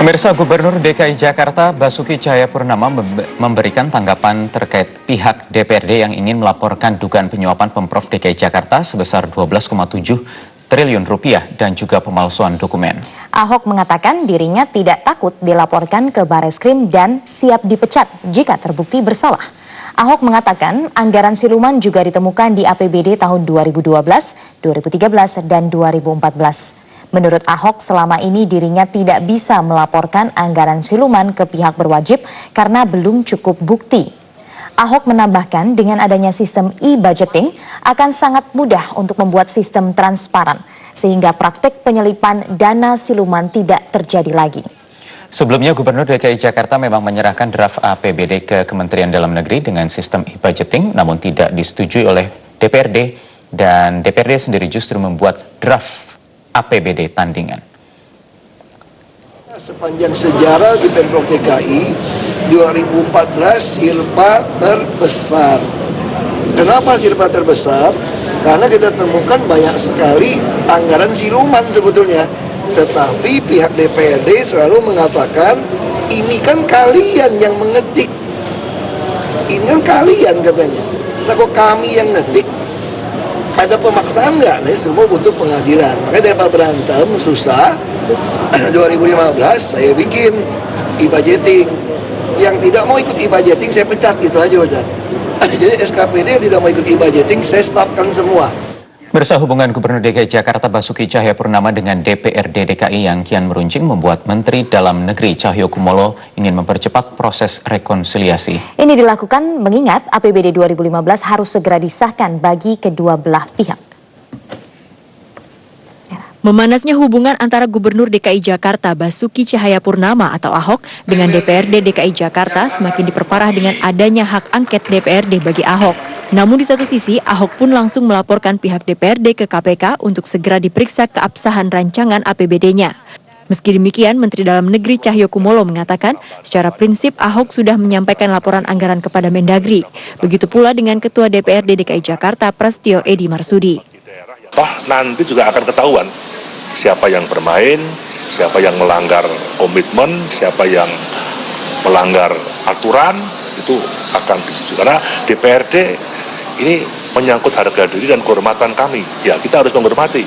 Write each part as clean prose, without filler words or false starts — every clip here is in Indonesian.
Pemirsa, Gubernur DKI Jakarta Basuki Cahayapurnama memberikan tanggapan terkait pihak DPRD yang ingin melaporkan dugaan penyuapan Pemprov DKI Jakarta sebesar 12,7 triliun rupiah dan juga pemalsuan dokumen. Ahok mengatakan dirinya tidak takut dilaporkan ke Bareskrim dan siap dipecat jika terbukti bersalah. Ahok mengatakan anggaran siluman juga ditemukan di APBD tahun 2012, 2013, dan 2014. Menurut Ahok, selama ini dirinya tidak bisa melaporkan anggaran siluman ke pihak berwajib karena belum cukup bukti. Ahok menambahkan dengan adanya sistem e-budgeting akan sangat mudah untuk membuat sistem transparan, sehingga praktik penyelipan dana siluman tidak terjadi lagi. Sebelumnya, Gubernur DKI Jakarta memang menyerahkan draft APBD ke Kementerian Dalam Negeri dengan sistem e-budgeting, namun tidak disetujui oleh DPRD, dan DPRD sendiri justru membuat draft APBD tandingan. Sepanjang sejarah di Pemprov DKI, 2014 silpa terbesar. Kenapa silpa terbesar? Karena kita temukan banyak sekali anggaran siluman sebetulnya. Tetapi pihak DPRD selalu mengatakan, ini kan kalian yang mengetik. Ini kan kalian katanya. Nah, kok kami yang ngetik? Ada pemaksaan nggak? Nah, semua butuh pengadilan. Makanya daripada berantem susah, 2015 saya bikin e-budgeting. Yang tidak mau ikut e-budgeting saya pecat, gitu aja udah. Jadi SKPD yang tidak mau ikut e-budgeting saya stafkan semua. Hubungan Gubernur DKI Jakarta Basuki Cahayapurnama dengan DPRD DKI yang kian meruncing membuat Menteri Dalam Negeri Cahyokumolo ingin mempercepat proses rekonsiliasi. Ini dilakukan mengingat APBD 2015 harus segera disahkan bagi kedua belah pihak. Memanasnya hubungan antara Gubernur DKI Jakarta Basuki Cahayapurnama atau Ahok dengan DPRD DKI Jakarta semakin diperparah dengan adanya hak angket DPRD bagi Ahok. Namun di satu sisi, Ahok pun langsung melaporkan pihak DPRD ke KPK untuk segera diperiksa keabsahan rancangan APBD-nya. Meski demikian, Menteri Dalam Negeri Cahyokumolo mengatakan secara prinsip Ahok sudah menyampaikan laporan anggaran kepada Mendagri. Begitu pula dengan Ketua DPRD DKI Jakarta Prasetyo Edy Marsudi. Toh nanti juga akan ketahuan siapa yang bermain, siapa yang melanggar komitmen, siapa yang melanggar aturan, itu akan disusun. Karena DPRD ini menyangkut harga diri dan kehormatan kami. Ya, kita harus menghormati.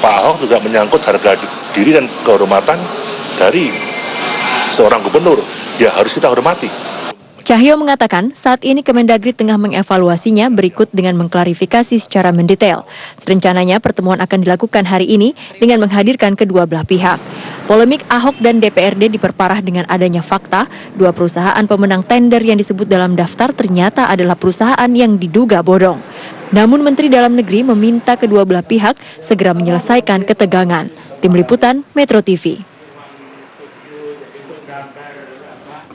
Pak Ahok juga menyangkut harga diri dan kehormatan dari seorang gubernur. Ya, harus kita hormati. Cahyo mengatakan saat ini Kemendagri tengah mengevaluasinya berikut dengan mengklarifikasi secara mendetail. Rencananya pertemuan akan dilakukan hari ini dengan menghadirkan kedua belah pihak. Polemik Ahok dan DPRD diperparah dengan adanya fakta dua perusahaan pemenang tender yang disebut dalam daftar ternyata adalah perusahaan yang diduga bodong. Namun Menteri Dalam Negeri meminta kedua belah pihak segera menyelesaikan ketegangan. Tim Liputan Metro TV.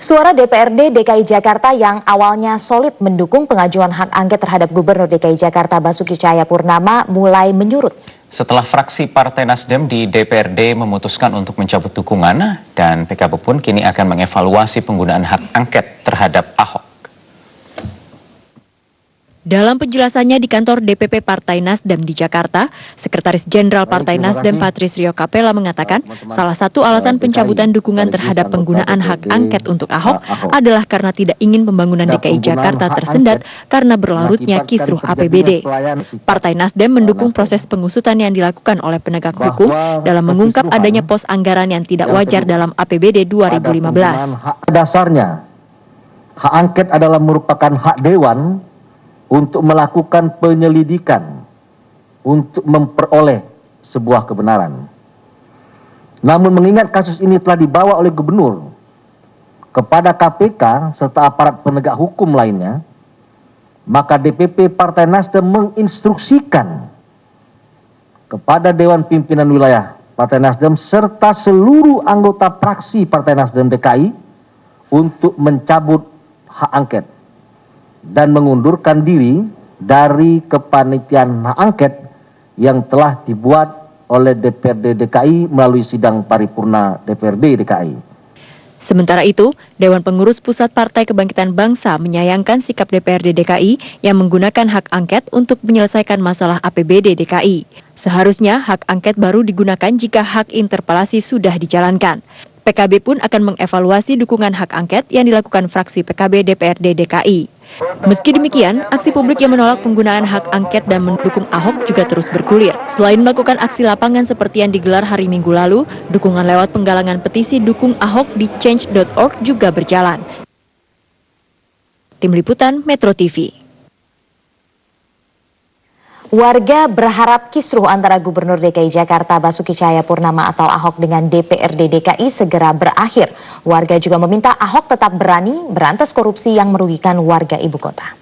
Suara DPRD DKI Jakarta yang awalnya solid mendukung pengajuan hak angket terhadap Gubernur DKI Jakarta Basuki Cahayapurnama mulai menyurut. Setelah fraksi Partai Nasdem di DPRD memutuskan untuk mencabut dukungan, dan PKB pun kini akan mengevaluasi penggunaan hak angket terhadap Ahok. Dalam penjelasannya di kantor DPP Partai Nasdem di Jakarta, Sekretaris Jenderal Partai Nasdem Patrisrio Capella mengatakan salah satu alasan pencabutan dukungan terhadap penggunaan hak angket untuk Ahok adalah karena tidak ingin pembangunan DKI Jakarta tersendat karena berlarutnya kisruh APBD. Partai Nasdem mendukung proses pengusutan yang dilakukan oleh penegak hukum dalam mengungkap adanya pos anggaran yang tidak wajar dalam APBD 2015. Dasarnya, hak angket adalah merupakan hak Dewan untuk melakukan penyelidikan, untuk memperoleh sebuah kebenaran. Namun mengingat kasus ini telah dibawa oleh Gubernur kepada KPK serta aparat penegak hukum lainnya, maka DPP Partai Nasdem menginstruksikan kepada Dewan Pimpinan Wilayah Partai Nasdem serta seluruh anggota fraksi Partai Nasdem DKI untuk mencabut hak angket dan mengundurkan diri dari kepanitiaan hak angket yang telah dibuat oleh DPRD DKI melalui sidang paripurna DPRD DKI. Sementara itu, Dewan Pengurus Pusat Partai Kebangkitan Bangsa menyayangkan sikap DPRD DKI yang menggunakan hak angket untuk menyelesaikan masalah APBD DKI. Seharusnya hak angket baru digunakan jika hak interpelasi sudah dijalankan. PKB pun akan mengevaluasi dukungan hak angket yang dilakukan fraksi PKB DPRD DKI. Meski demikian, aksi publik yang menolak penggunaan hak angket dan mendukung Ahok juga terus bergulir. Selain melakukan aksi lapangan seperti yang digelar hari Minggu lalu, dukungan lewat penggalangan petisi dukung Ahok di change.org juga berjalan. Tim Liputan Metro TV. Warga berharap kisruh antara Gubernur DKI Jakarta Basuki Cahayapurnama atau Ahok dengan DPRD DKI segera berakhir. Warga juga meminta Ahok tetap berani berantas korupsi yang merugikan warga ibu kota.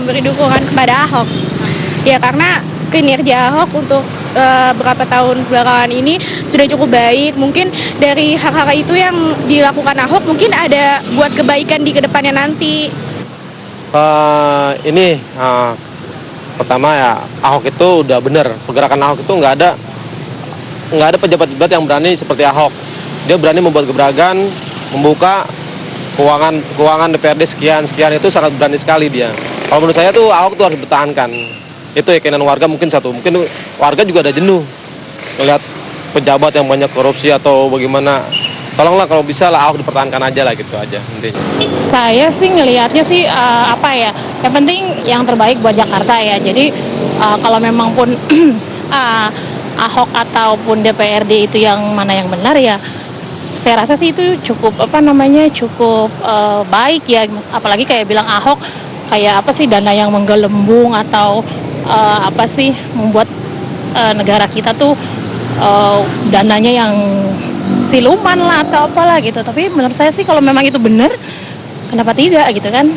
Beri dukungan kepada Ahok, ya karena kinerja Ahok untuk beberapa tahun belakangan ini sudah cukup baik. Mungkin dari hal-hal itu yang dilakukan Ahok mungkin ada buat kebaikan di kedepannya nanti. Pertama ya, Ahok itu udah bener, pergerakan Ahok itu nggak ada pejabat-pejabat yang berani seperti Ahok. Dia berani membuat gebrakan, membuka keuangan DPRD sekian itu sangat berani sekali dia. Kalau menurut saya tuh Ahok tuh harus dipertahankan. Itu keyakinan warga mungkin mungkin warga juga ada jenuh melihat pejabat yang banyak korupsi atau bagaimana. Tolonglah kalau bisa lah Ahok dipertahankan aja lah, gitu aja intinya. Saya sih ngelihatnya sih yang penting yang terbaik buat Jakarta ya. Jadi kalau memang pun Ahok ataupun DPRD itu yang mana yang benar ya, saya rasa sih itu cukup cukup baik ya. Apalagi kayak bilang Ahok kayak dana yang menggelembung atau membuat negara kita tuh dananya yang siluman lah atau apalah gitu. Tapi menurut saya sih kalau memang itu benar, kenapa tidak gitu kan?